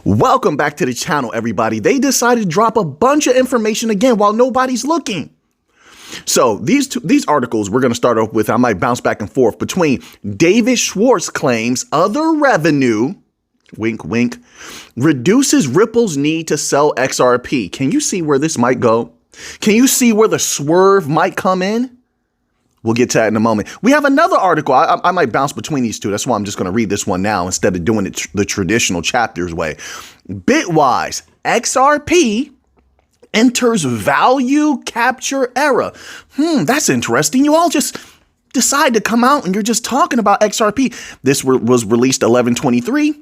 Welcome back to the channel, everybody. They decided to drop a bunch of information again while nobody's looking. So these articles we're going to start off with, I might bounce back and forth between David Schwartz claims other revenue, wink, wink, reduces Ripple's need to sell XRP. Can you see where this might go? Can you see where the swerve might come in? We'll get to that in a moment. We have another article. I might bounce between these two. That's why I'm just going to read this one now instead of doing it the traditional chapters way. Bitwise, XRP enters value capture era. That's interesting. You all just decide to come out and you're just talking about XRP. This was released 11/23.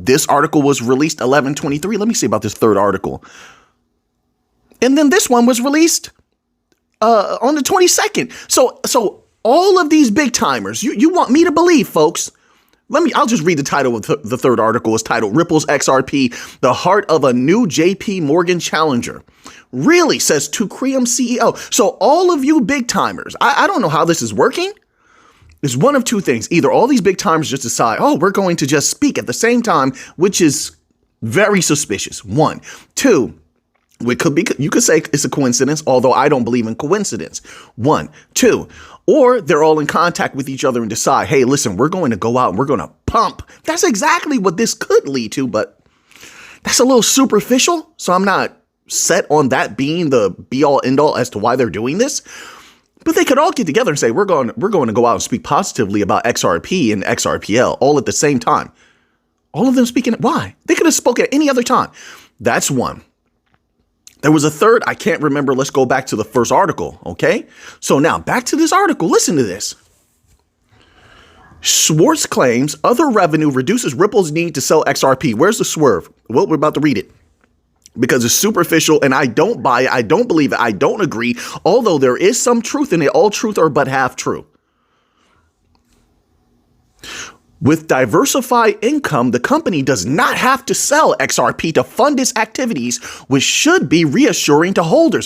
This article was released 11/23. Let me see about this third article. And then this one was released on the 22nd. So all of these big timers, you want me to believe, folks. I'll just read the title of the third article. It's titled Ripple's XRP, the heart of a new JP Morgan challenger. Really, says Tucrium CEO. So all of you big timers, I don't know how this is working. It's one of two things. Either all these big timers just decide, oh, we're going to just speak at the same time, which is very suspicious. One. Two, it could be, you could say it's a coincidence, although I don't believe in coincidence. One, two, or they're all in contact with each other and decide, hey, listen, we're going to go out and we're going to pump. That's exactly what this could lead to, but that's a little superficial. So I'm not set on that being the be all end all as to why they're doing this. But they could all get together and say, we're going to go out and speak positively about XRP and XRPL all at the same time. All of them speaking. Why? They could have spoken at any other time. That's one. There was a third. I can't remember. Let's go back to the first article. OK, so now back to this article. Listen to this. Schwartz claims other revenue reduces Ripple's need to sell XRP. Where's the swerve? Well, we're about to read it because it's superficial and I don't buy it. I don't believe it. I don't agree. Although there is some truth in it. All truth are but half true. With diversified income, the company does not have to sell XRP to fund its activities, which should be reassuring to holders.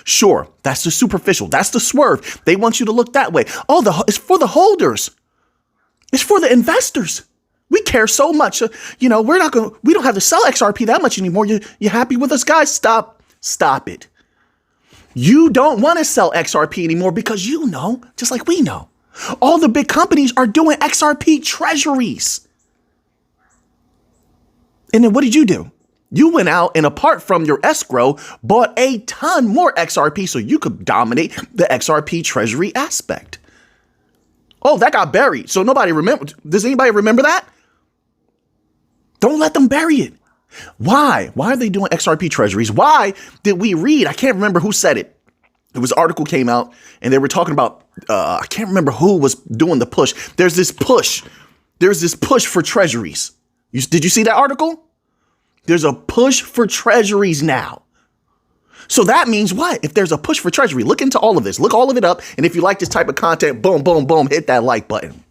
Sure, that's the superficial. That's the swerve. They want you to look that way. Oh, it's for the holders. It's for the investors. We care so much. We don't have to sell XRP that much anymore. You happy with us, guys? Stop it. You don't want to sell XRP anymore because you know, just like we know. All the big companies are doing XRP treasuries. And then what did you do? You went out and apart from your escrow, bought a ton more XRP so you could dominate the XRP treasury aspect. Oh, that got buried. So nobody remember. Does anybody remember that? Don't let them bury it. Why? Why are they doing XRP treasuries? Why did we read? I can't remember who said it. It was an article came out and they were talking about, I can't remember who was doing the push. There's this push for treasuries. Did you see that article? There's a push for treasuries now. So that means what? If there's a push for treasury, look into all of this, look all of it up. And if you like this type of content, boom, boom, boom, hit that like button.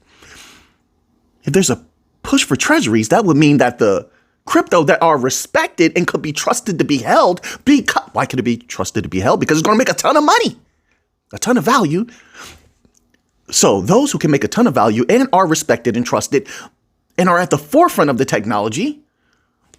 If there's a push for treasuries, that would mean that the crypto that are respected and could be trusted to be held. Why could it be trusted to be held? Because it's going to make a ton of money, a ton of value. So those who can make a ton of value and are respected and trusted and are at the forefront of the technology,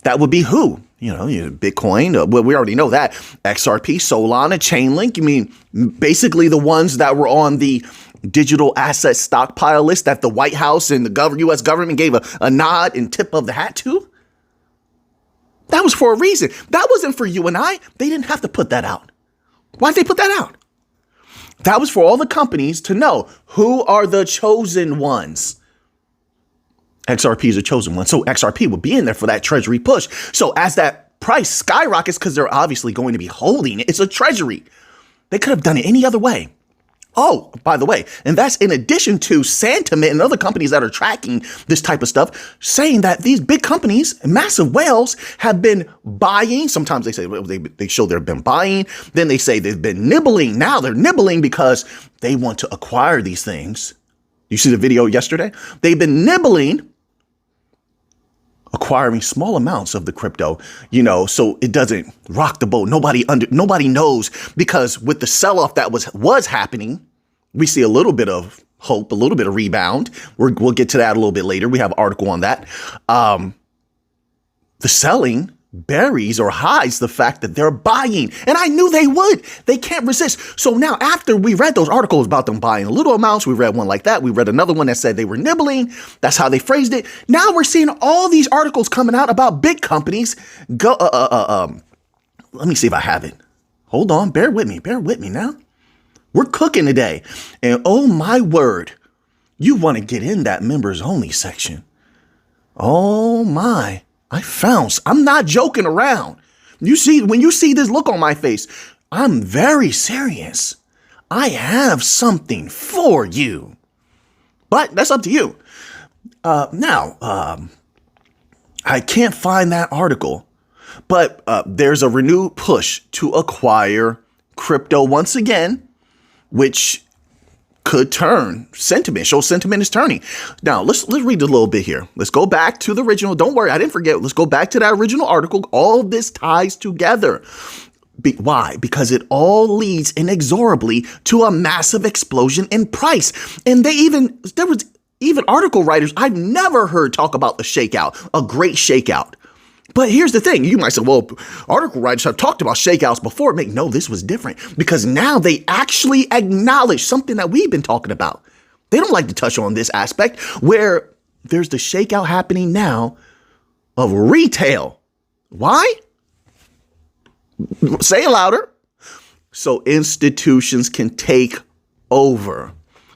that would be who? Bitcoin. Well, we already know that. XRP, Solana, Chainlink. You mean basically the ones that were on the digital asset stockpile list that the White House and the U.S. government gave a nod and tip of the hat to? That was for a reason. That wasn't for you and I. They didn't have to put that out. Why'd they put that out? That was for all the companies to know who are the chosen ones. XRP is a chosen one. So XRP would be in there for that treasury push. So as that price skyrockets, because they're obviously going to be holding it, it's a treasury. They could have done it any other way. Oh, by the way, and that's in addition to Sentiment and other companies that are tracking this type of stuff, saying that these big companies, massive whales, have been buying. Sometimes they say they show they've been buying. Then they say they've been nibbling. Now they're nibbling because they want to acquire these things. You see the video yesterday? They've been nibbling, acquiring small amounts of the crypto, so it doesn't rock the boat. Nobody knows, because with the sell-off that was happening, we see a little bit of hope, a little bit of rebound. We'll get to that a little bit later. We have an article on that. the selling buries or hides the fact that they're buying. And I knew they would. They can't resist. So now after we read those articles about them buying little amounts, we read one like that. We read another one that said they were nibbling. That's how they phrased it. Now we're seeing all these articles coming out about big companies go, let me see if I have it. Hold on. Bear with me now. We're cooking today. And oh my word, you want to get in that members only section. Oh my. I'm not joking around. When you see this look on my face, I'm very serious. I have something for you. But that's up to you. Now, I can't find that article, but there's a renewed push to acquire crypto once again, which could turn sentiment, show sentiment is turning. Now, let's read a little bit here. Let's go back to the original. Don't worry, I didn't forget. Let's go back to that original article. All this ties together. Why? Because it all leads inexorably to a massive explosion in price. And there was even article writers I've never heard talk about the shakeout, a great shakeout. But here's the thing. You might say, well, article writers have talked about shakeouts before. No, this was different because now they actually acknowledge something that we've been talking about. They don't like to touch on this aspect where there's the shakeout happening now of retail. Why? Say it louder. So institutions can take over.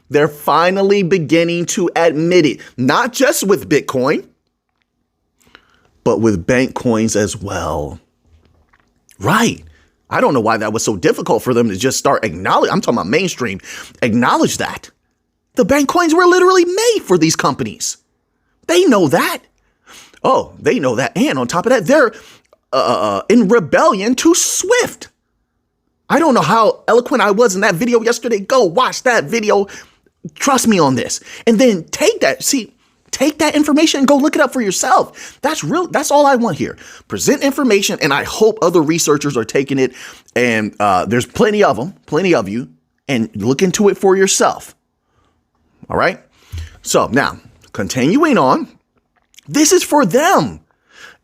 They're finally beginning to admit it, not just with Bitcoin, but with bank coins as well. Right. I don't know why that was so difficult for them to just start acknowledge. I'm talking about mainstream. Acknowledge that. The bank coins were literally made for these companies. They know that. Oh, they know that. And on top of that, they're in rebellion to SWIFT. I don't know how eloquent I was in that video yesterday. Go watch that video. Trust me on this. And then take that information and go look it up for yourself. That's all I want here. Present information, and I hope other researchers are taking it. And there's plenty of them, plenty of you, and look into it for yourself. All right. So now, continuing on, this is for them.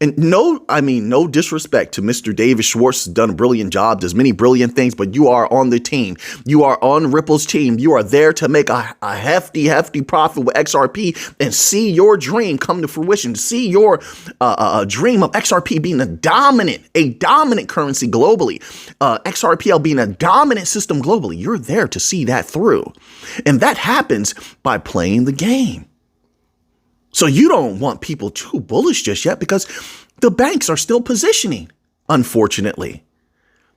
And no disrespect to Mr. David Schwartz, has done a brilliant job, does many brilliant things, but you are on the team. You are on Ripple's team. You are there to make a hefty profit with XRP and see your dream come to fruition, see your dream of XRP being a dominant currency globally, XRPL being a dominant system globally. You're there to see that through. And that happens by playing the game. So you don't want people too bullish just yet because the banks are still positioning, unfortunately.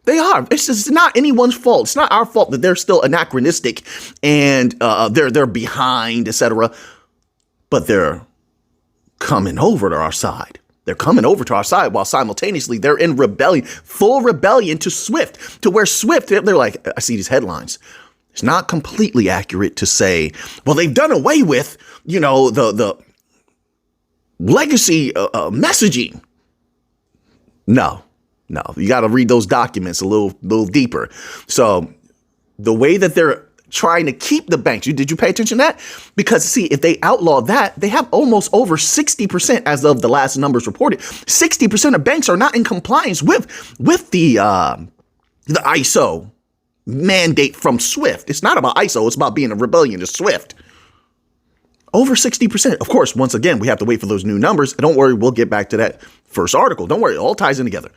They are. It's just not anyone's fault. It's not our fault that they're still anachronistic and they're behind, etc. But they're coming over to our side. They're coming over to our side while simultaneously they're in rebellion, full rebellion to SWIFT, to where SWIFT, they're like, I see these headlines. It's not completely accurate to say, well, they've done away with, the legacy messaging. No, you got to read those documents a little deeper. So the way that they're trying to keep the banks, did you pay attention to that? Because see, if they outlaw that, they have almost over 60% as of the last numbers reported. 60% of banks are not in compliance with the ISO mandate from SWIFT. It's not about ISO. It's about being a rebellion to SWIFT. Over 60%. Of course, once again, we have to wait for those new numbers. Don't worry, we'll get back to that first article. Don't worry, it all ties in together.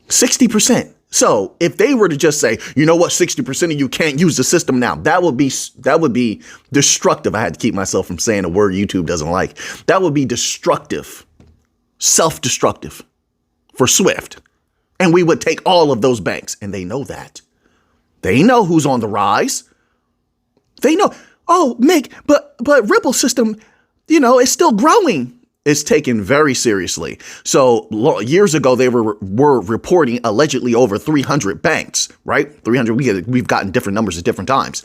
60%. So if they were to just say, you know what, 60% of you can't use the system now, that would be destructive. I had to keep myself from saying a word YouTube doesn't like. That would be destructive, self-destructive for SWIFT. And we would take all of those banks. And they know that. They know who's on the rise. They know. Oh, Mick, but Ripple system, it's still growing. It's taken very seriously. So years ago, they were reporting allegedly over 300 banks, right? 300. We've gotten different numbers at different times.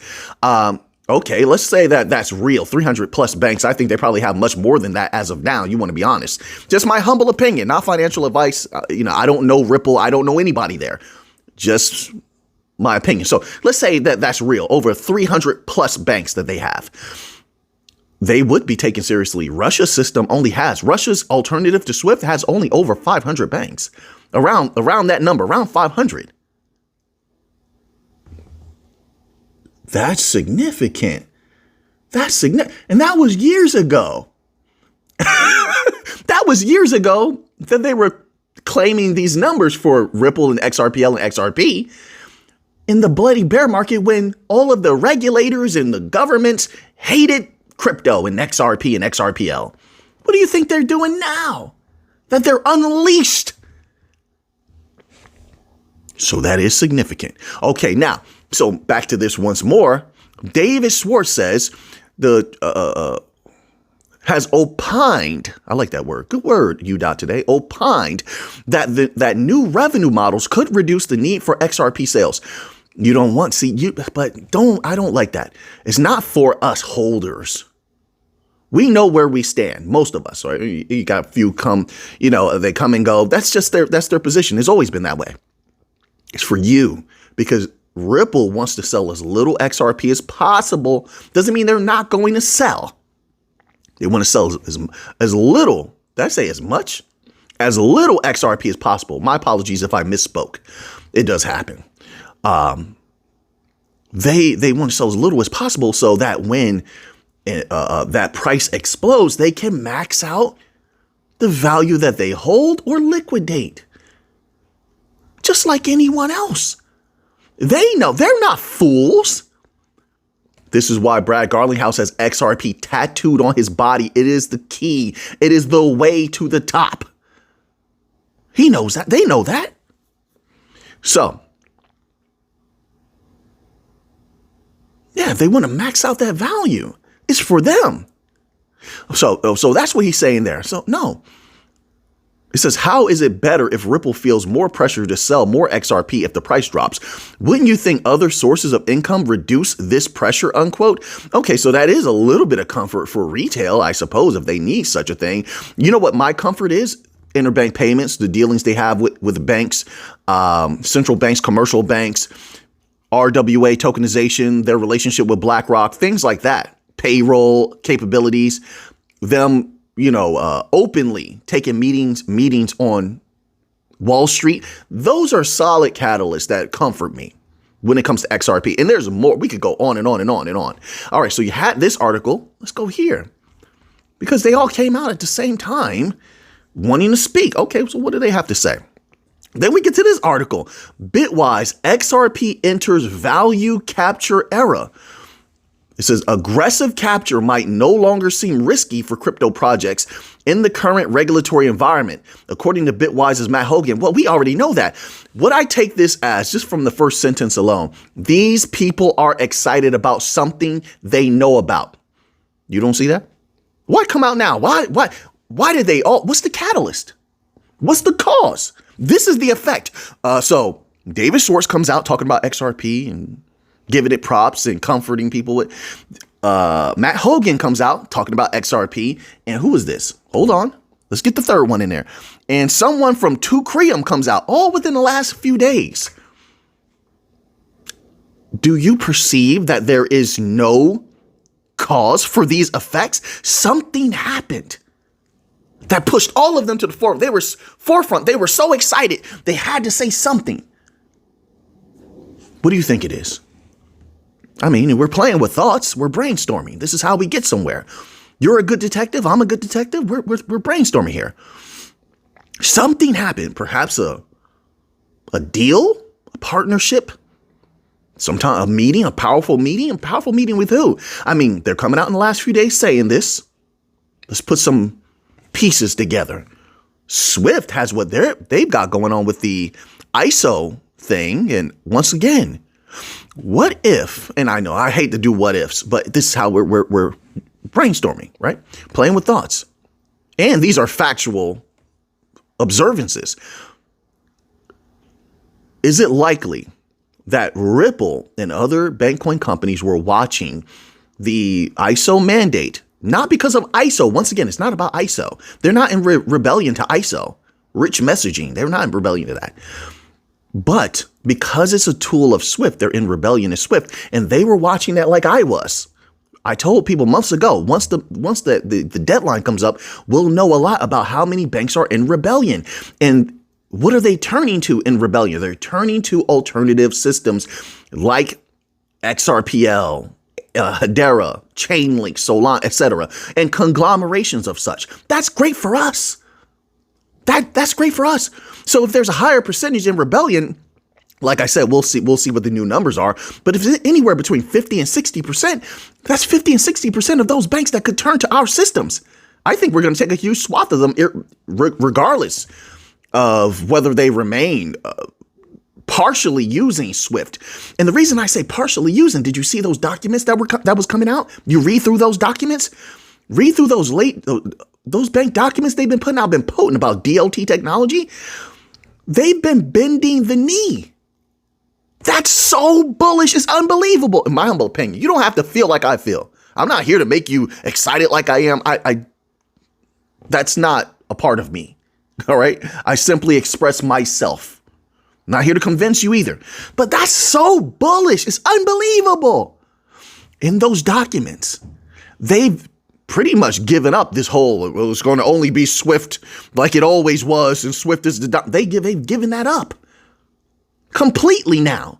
Okay, let's say that's real. 300 plus banks. I think they probably have much more than that as of now. You want to be honest. Just my humble opinion, not financial advice. I don't know Ripple. I don't know anybody there. Just my opinion. So let's say that's real. Over 300 plus banks that they have. they would be taken seriously. Russia's alternative to SWIFT has only over 500 banks, around that number, around 500. That's significant. And that was years ago. That was years ago that they were claiming these numbers for Ripple and XRPL and XRP in the bloody bear market when all of the regulators and the governments hated crypto and XRP and XRPL. What do you think they're doing now that they're unleashed? So that is significant. Okay, now, so back to this once more. David Schwartz says has opined, I like that word, good word, today, opined that new revenue models could reduce the need for XRP sales. You don't want, I don't like that. It's not for us holders. We know where we stand, most of us, right? You got a few come, they come and go. That's their position. It's always been that way. It's for you because Ripple wants to sell as little XRP as possible. Doesn't mean they're not going to sell. They want to sell as little, did I say as much? As little XRP as possible. My apologies if I misspoke. It does happen. They want to sell as little as possible so that when that price explodes, they can max out the value that they hold or liquidate. Just like anyone else. They know they're not fools. This is why Brad Garlinghouse has XRP tattooed on his body. It is the key. It is the way to the top. He knows that. They know that. So, yeah, if they want to max out that value, it's for them. So that's what he's saying there. So, no. It says, how is it better if Ripple feels more pressure to sell more XRP if the price drops? Wouldn't you think other sources of income reduce this pressure, unquote? Okay, so that is a little bit of comfort for retail, I suppose, if they need such a thing. You know what my comfort is? Interbank payments, the dealings they have with banks, central banks, commercial banks, RWA tokenization, their relationship with BlackRock, things like that, payroll capabilities, them openly taking meetings on Wall Street. Those are solid catalysts that comfort me when it comes to XRP. And there's more. We could go on and on and on and on. All right. So you had this article. Let's go here because they all came out at the same time wanting to speak. Okay. So what do they have to say? Then we get to this article. Bitwise, XRP enters value capture era. It says aggressive capture might no longer seem risky for crypto projects in the current regulatory environment, according to Bitwise's Matt Hogan. Well, we already know that. What I take this as, just from the first sentence alone, these people are excited about something they know about. You don't see that? Why come out now? Why did they all? What's the catalyst? What's the cause? This is the effect. So David Schwartz comes out talking about XRP and giving it props and comforting people with. Matt Hogan comes out talking about XRP. And who is this? Hold on. Let's get the third one in there. And someone from 2Creum comes out all within the last few days. Do you perceive that there is no cause for these effects? Something happened that pushed all of them to the forefront. They were forefront. They were so excited. They had to say something. What do you think it is? I mean, we're playing with thoughts. We're brainstorming. This is how we get somewhere. You're a good detective. I'm a good detective. We're brainstorming here. Something happened. Perhaps a deal, a partnership, sometime a meeting, a powerful meeting with who? I mean, they're coming out in the last few days saying this. Let's put some pieces together. Swift has what they've got going on with the ISO thing. And once again, what if, and I know I hate to do what ifs, but this is how we're brainstorming, right? Playing with thoughts. And these are factual observances. Is it likely that Ripple and other Bankcoin companies were watching the ISO mandate? Not because of ISO. Once again, it's not about ISO. They're not in rebellion to ISO. Rich messaging. They're not in rebellion to that. But because it's a tool of Swift, they're in rebellion to Swift. And they were watching that like I was. I told people months ago, once the deadline comes up, we'll know a lot about how many banks are in rebellion. And what are they turning to in rebellion? They're turning to alternative systems like XRPL, Hedera, Chainlink, Solana, etc., and conglomerations of such. That's great for us. That's great for us. So if there's a higher percentage in rebellion, like I said, we'll see what the new numbers are. But if it's anywhere between 50 and 60%, that's 50 and 60% of those banks that could turn to our systems. I think we're going to take a huge swath of them, regardless of whether they remain partially using Swift. And the reason I say partially using, did you see those documents that was coming out? You read through those documents, read through those bank documents they've been putting out, been potent about DLT technology. They've been bending the knee. That's so bullish. It's unbelievable. In my humble opinion, you don't have to feel like I feel. I'm not here to make you excited like I am. That's not a part of me. All right. I simply express myself. I'm not here to convince you either. But that's so bullish. It's unbelievable. In those documents, they've pretty much given up this whole, well, it's going to only be Swift like it always was, and Swift is they've given that up completely now,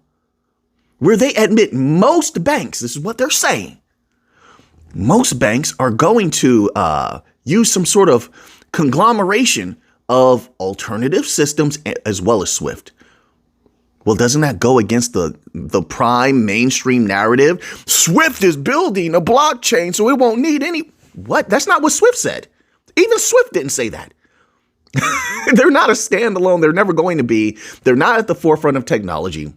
where they admit most banks, this is what they're saying, most banks are going to use some sort of conglomeration of alternative systems as well as Swift. Well, doesn't that go against the prime mainstream narrative? Swift is building a blockchain, so it won't need any. What? That's not what Swift said. Even Swift didn't say that. They're not a standalone. They're never going to be. They're not at the forefront of technology.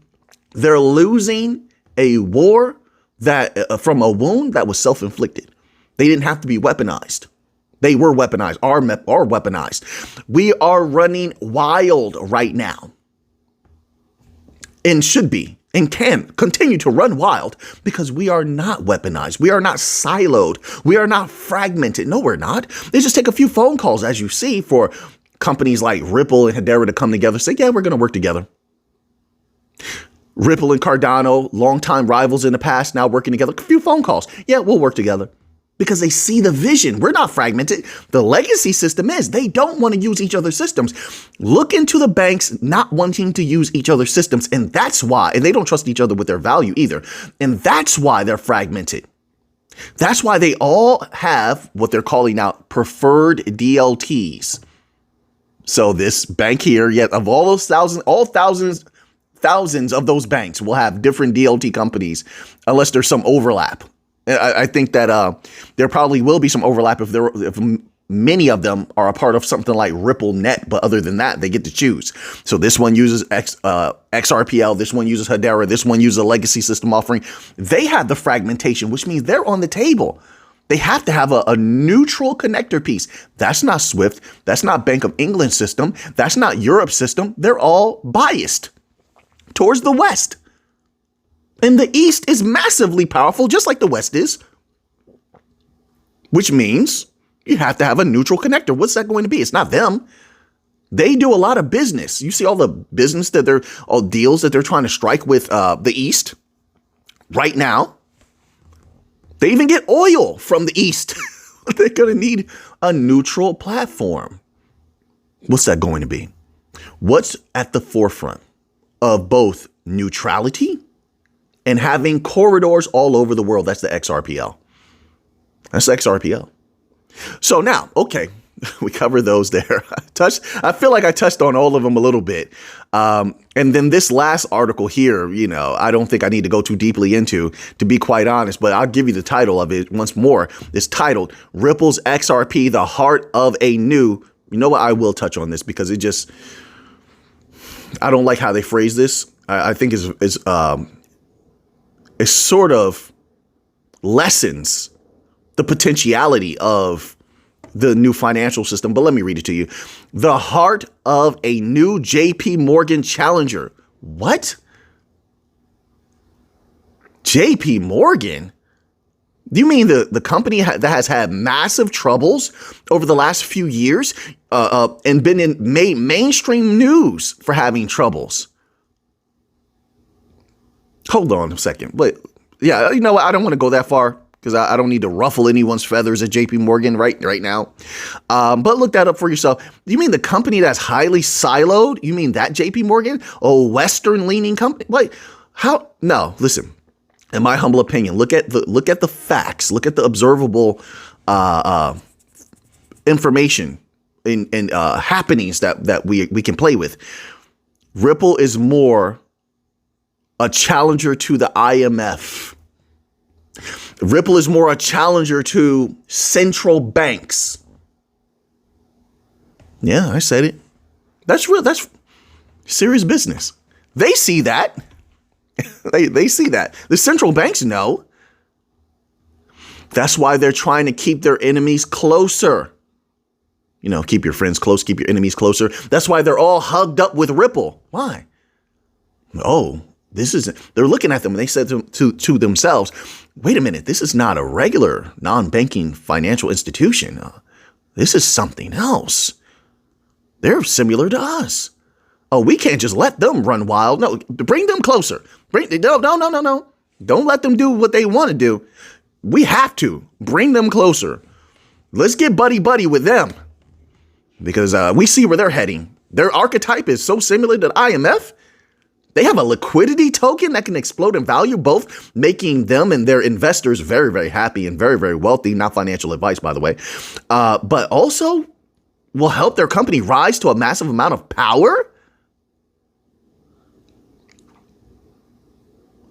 They're losing a war that from a wound that was self-inflicted. They didn't have to be weaponized. They were weaponized, are weaponized. We are running wild right now, and should be and can continue to run wild because we are not weaponized. We are not siloed. We are not fragmented. No, we're not. They just take a few phone calls, as you see, for companies like Ripple and Hedera to come together, say, yeah, we're going to work together. Ripple and Cardano, longtime rivals in the past, now working together. A few phone calls. Yeah, we'll work together. Because they see the vision. We're not fragmented. The legacy system is. They don't want to use each other's systems. Look into the banks not wanting to use each other's systems. And that's why. And they don't trust each other with their value either. And that's why they're fragmented. That's why they all have what they're calling now preferred DLTs. So this bank here, yet of all those thousands of those banks will have different DLT companies unless there's some overlap. I think that there probably will be some overlap if many of them are a part of something like RippleNet. But other than that, they get to choose. So this one uses XRPL. This one uses Hedera. This one uses a legacy system offering. They have the fragmentation, which means they're on the table. They have to have a neutral connector piece. That's not Swift. That's not Bank of England system. That's not Europe system. They're all biased towards the West. And the East is massively powerful, just like the West is, which means you have to have a neutral connector. What's that going to be? It's not them. They do a lot of business. You see all the business all deals that they're trying to strike with the East right now. They even get oil from the East. They're going to need a neutral platform. What's that going to be? What's at the forefront of both neutrality and having corridors all over the world? That's the XRPL. That's XRPL. So now, okay, we covered those there. I feel like I touched on all of them a little bit. And then this last article here, I don't think I need to go too deeply into, to be quite honest, but I'll give you the title of it once more. It's titled Ripple's XRP, the Heart of a New. You know what? I will touch on this because I don't like how they phrase this. I think it sort of lessens the potentiality of the new financial system. But let me read it to you. The heart of a new JP Morgan challenger. What? JP Morgan? Do you mean the company that has had massive troubles over the last few years and been in mainstream news for having troubles? Hold on a second. But yeah, you know what? I don't want to go that far. because I don't need to ruffle anyone's feathers at JP Morgan right now. But look that up for yourself. You mean the company that's highly siloed? You mean that JP Morgan? Oh, Western leaning company? Like how? No, listen, in my humble opinion, look at the facts, look at the observable information and happenings that we can play with. Ripple is more a challenger to the IMF. Ripple is more a challenger to central banks. Yeah, I said it. That's real. That's serious business. They see that. they see that. The central banks know. That's why they're trying to keep their enemies closer. You know, keep your friends close, keep your enemies closer. That's why they're all hugged up with Ripple. Why? Oh, they're looking at them and they said to themselves, wait a minute, this is not a regular non-banking financial institution. This is something else. They're similar to us. Oh, we can't just let them run wild. No, bring them closer. No. Don't let them do what they want to do. We have to bring them closer. Let's get buddy with them because we see where they're heading. Their archetype is so similar to the IMF. They have a liquidity token that can explode in value, both making them and their investors very, very happy and very, very wealthy. Not financial advice, by the way, but also will help their company rise to a massive amount of power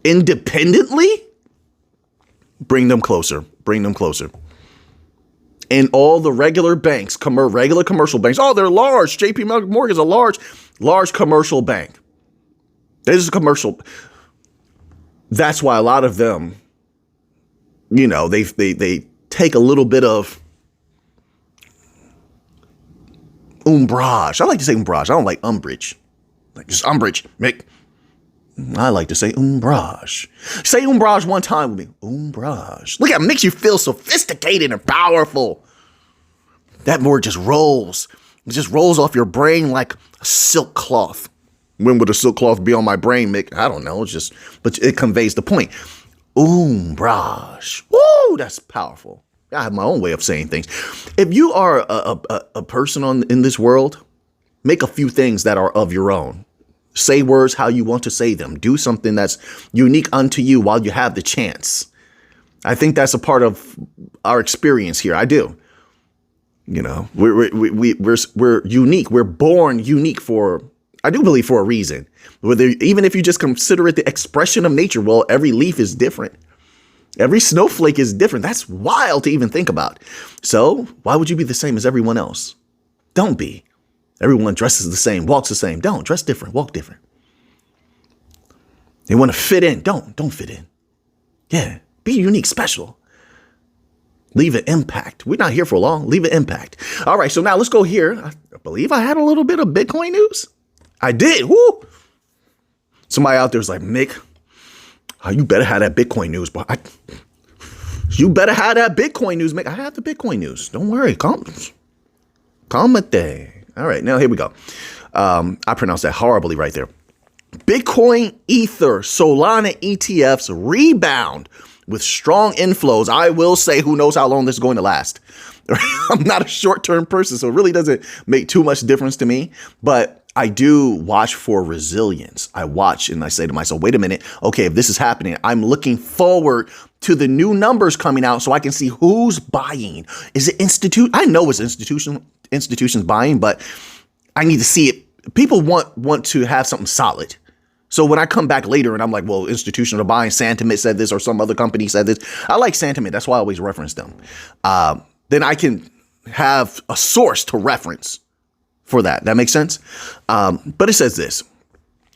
independently. Bring them closer. Bring them closer. And all the regular banks, regular commercial banks. Oh, they're large. JP Morgan is a large commercial bank. This is a commercial. That's why a lot of them, you know, they take a little bit of umbrage. I like to say umbrage. I don't like umbrage. Like just umbrage. I like to say umbrage. Say umbrage one time with me. Umbrage. Look, it makes you feel sophisticated and powerful. That word just rolls. It just rolls off your brain like a silk cloth. When would a silk cloth be on my brain, Mick? I don't know. But it conveys the point. Umbrage. Woo, that's powerful. I have my own way of saying things. If you are a person in this world, make a few things that are of your own. Say words how you want to say them. Do something that's unique unto you while you have the chance. I think that's a part of our experience here. I do. You know, we're unique. We're born unique I do believe for a reason. Even if you just consider it the expression of nature, well, every leaf is different. Every snowflake is different. That's wild to even think about. So why would you be the same as everyone else? Don't be. Everyone dresses the same, walks the same. Don't dress different, walk different. They want to fit in. Don't fit in. Yeah, be unique, special. Leave an impact. We're not here for long. Leave an impact. All right, so now let's go here. I believe I had a little bit of Bitcoin news. I did. Woo! Somebody out there is like, Mick, you better have that Bitcoin news, bro. You better have that Bitcoin news, Mick. I have the Bitcoin news. Don't worry. Calmate. All right, now here we go. I pronounced that horribly right there. Bitcoin, Ether, Solana ETFs rebound with strong inflows. I will say, who knows how long this is going to last. I'm not a short-term person, so it really doesn't make too much difference to me. But I do watch for resilience. I watch and I say to myself, wait a minute. Okay, if this is happening, I'm looking forward to the new numbers coming out so I can see who's buying. Is it I know it's institutions buying, but I need to see it. People want to have something solid. So when I come back later and I'm like, well, institutional buying, Santiment said this or some other company said this. I like Santiment. That's why I always reference them. Then I can have a source to reference for that. That makes sense. But it says this.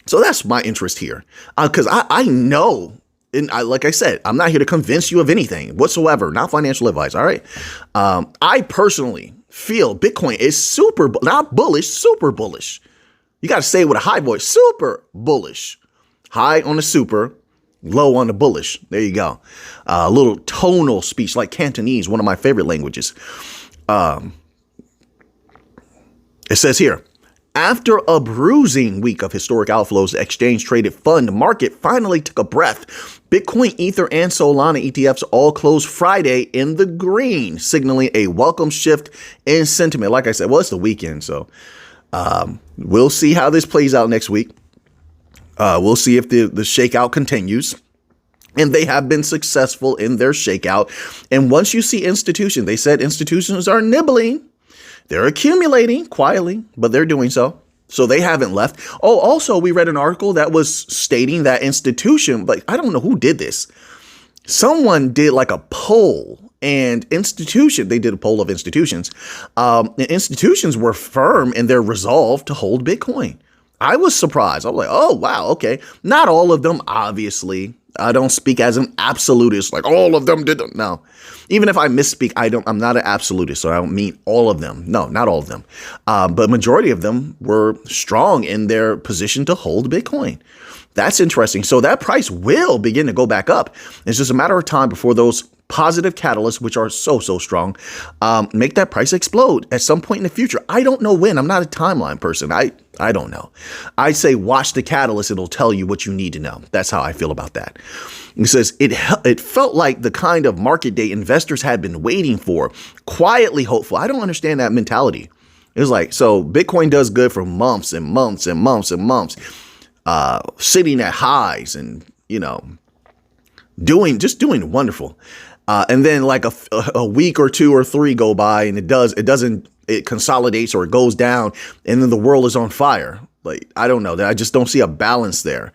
So that's my interest here. Because I know, and like I said, I'm not here to convince you of anything whatsoever. Not financial advice. All right. I personally feel Bitcoin is not bullish, super bullish. You got to say it with a high voice, super bullish. High on the super, low on the bullish. There you go. A little tonal speech like Cantonese, one of my favorite languages. It says here, After a bruising week of historic outflows, the exchange-traded fund market finally took a breath. Bitcoin, Ether, and Solana ETFs all closed Friday in the green, signaling a welcome shift in sentiment. Like I said, well, it's the weekend, so we'll see how this plays out next week. We'll see if the shakeout continues. And they have been successful in their shakeout. And once you see institutions, they said institutions are nibbling. They're accumulating quietly, but they're doing so. So they haven't left. Oh, also, we read an article that was stating that institution, but I don't know who did this. Someone did like a poll and they did a poll of institutions. And institutions were firm in their resolve to hold Bitcoin. I was surprised. I was like, oh, wow. Okay. Not all of them, obviously. I don't speak as an absolutist, like all of them did. No, even if I misspeak, I'm not an absolutist. So I don't mean all of them. No, not all of them. But majority of them were strong in their position to hold Bitcoin. That's interesting. So that price will begin to go back up. It's just a matter of time before those positive catalysts, which are so strong, make that price explode at some point in the future. I don't know when. I'm not a timeline person. I don't know. I say watch the catalyst. It'll tell you what you need to know. That's how I feel about that. It says it felt like the kind of market day investors had been waiting for, quietly hopeful. I don't understand that mentality. It's like, so Bitcoin does good for months and months and months and months, sitting at highs and, doing wonderful. And then like a week or two or three go by and it consolidates or it goes down and then the world is on fire. Like, I don't know. I just don't see a balance there.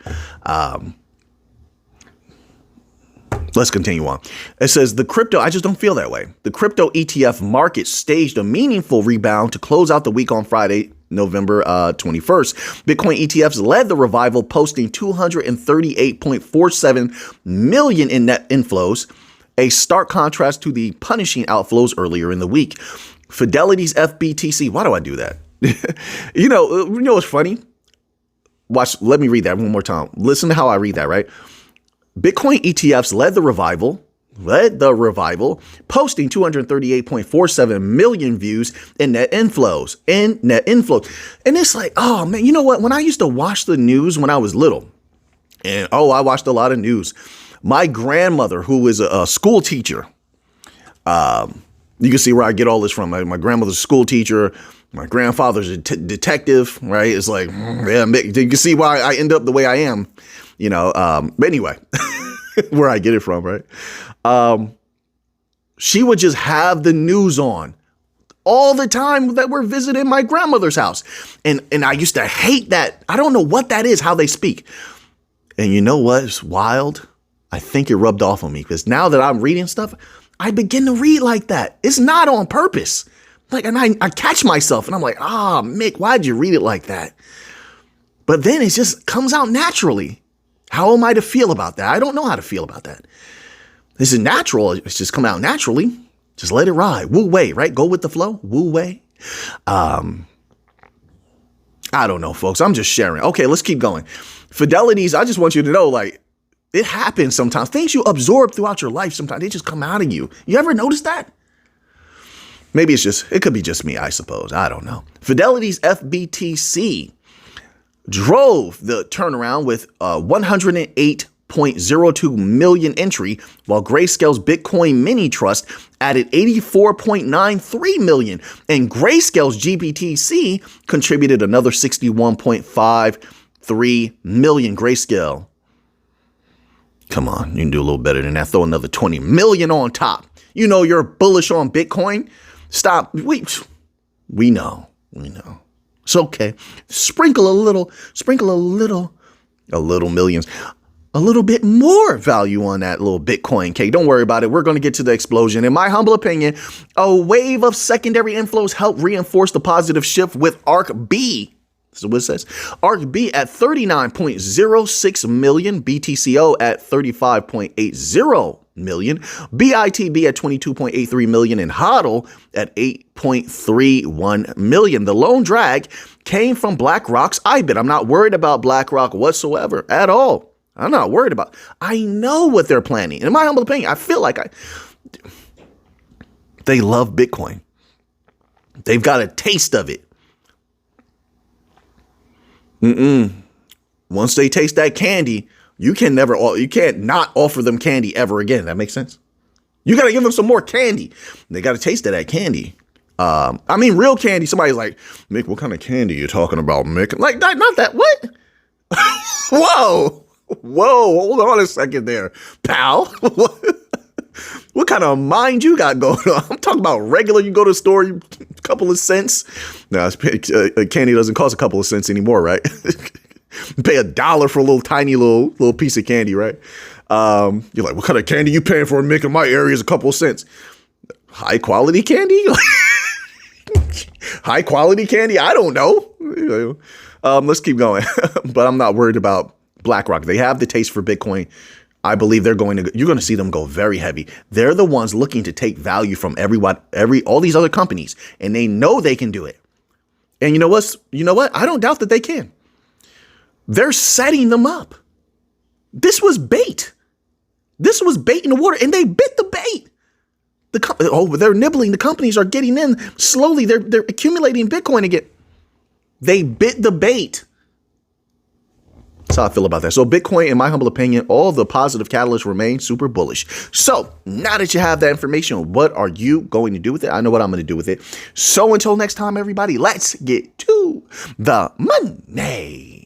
Let's continue on. It says I just don't feel that way. The crypto ETF market staged a meaningful rebound to close out the week on Friday, November 21st. Bitcoin ETFs led the revival, posting 238.47 million in net inflows, a stark contrast to the punishing outflows earlier in the week. Fidelity's FBTC. Why do I do that? You know what's funny? Watch. Let me read that one more time. Listen to how I read that, right? Bitcoin ETFs led the revival, posting 238.47 million views in net inflows. And it's like, oh man, you know what? When I used to watch the news when I was little, and I watched a lot of news. My grandmother, who is a school teacher, you can see where I get all this from. My grandmother's a school teacher. My grandfather's a detective, right? It's like, yeah, you can see why I end up the way I am, but anyway, where I get it from, right? She would just have the news on all the time that we're visiting my grandmother's house. And I used to hate that. I don't know what that is, how they speak. And you know what? It's wild. I think it rubbed off on me because now that I'm reading stuff, I begin to read like that. It's not on purpose. Like, and I catch myself and I'm like, Mick, why'd you read it like that? But then it just comes out naturally. How am I to feel about that? I don't know how to feel about that. This is natural. It's just come out naturally. Just let it ride. Wu wei, right? Go with the flow. Wu wei. I don't know, folks. I'm just sharing. Okay, let's keep going. Fidelities, I just want you to know, like, it happens sometimes. Things you absorb throughout your life, sometimes they just come out of you. You ever notice that? Maybe it could be just me, I suppose. I don't know. Fidelity's FBTC drove the turnaround with 108.02 million entry, while Grayscale's Bitcoin Mini Trust added 84.93 million, and Grayscale's GBTC contributed another 61.53 million. Grayscale, come on, you can do a little better than that. Throw another 20 million on top. You know you're bullish on Bitcoin. Stop. We know. It's okay. Sprinkle a little millions, a little bit more value on that little Bitcoin cake. Don't worry about it. We're going to get to the explosion. In my humble opinion, a wave of secondary inflows helped reinforce the positive shift with ARC-B. This is what it says. ARC-B at 39.06 million, BTCO at 35.80 million, BITB at 22.83 million, and HODL at 8.31 million. The lone drag came from BlackRock's IBIT. I'm not worried about BlackRock whatsoever at all. I'm not worried about. I know what they're planning. In my humble opinion, I feel like they love Bitcoin. They've got a taste of it. Once they taste that candy, you can't not offer them candy ever again. That makes sense. You got to give them some more candy. They got to taste of that candy. I mean, real candy. Somebody's like, Mick, what kind of candy you talking about, Mick? Like, not that. What? Whoa. Hold on a second there, pal. What kind of mind you got going on? I'm talking about regular. You go to the store, a couple of cents. No, candy doesn't cost a couple of cents anymore, right? You pay $1 for a little tiny little piece of candy, right? You're like, what kind of candy you paying for? Mick, in my area is a couple of cents. High quality candy? High quality candy? I don't know. Let's keep going. But I'm not worried about BlackRock. They have the taste for Bitcoin. I believe you're going to see them go very heavy. They're the ones looking to take value from all these other companies, and they know they can do it. And you know what? I don't doubt that they can. They're setting them up. This was bait. This was bait in the water, and they bit the bait. They're nibbling. The companies are getting in slowly. They're accumulating Bitcoin again. They bit the bait. That's how I feel about that. So Bitcoin, in my humble opinion, all the positive catalysts remain super bullish. So now that you have that information, what are you going to do with it? I know what I'm going to do with it. So until next time, everybody, let's get to the money.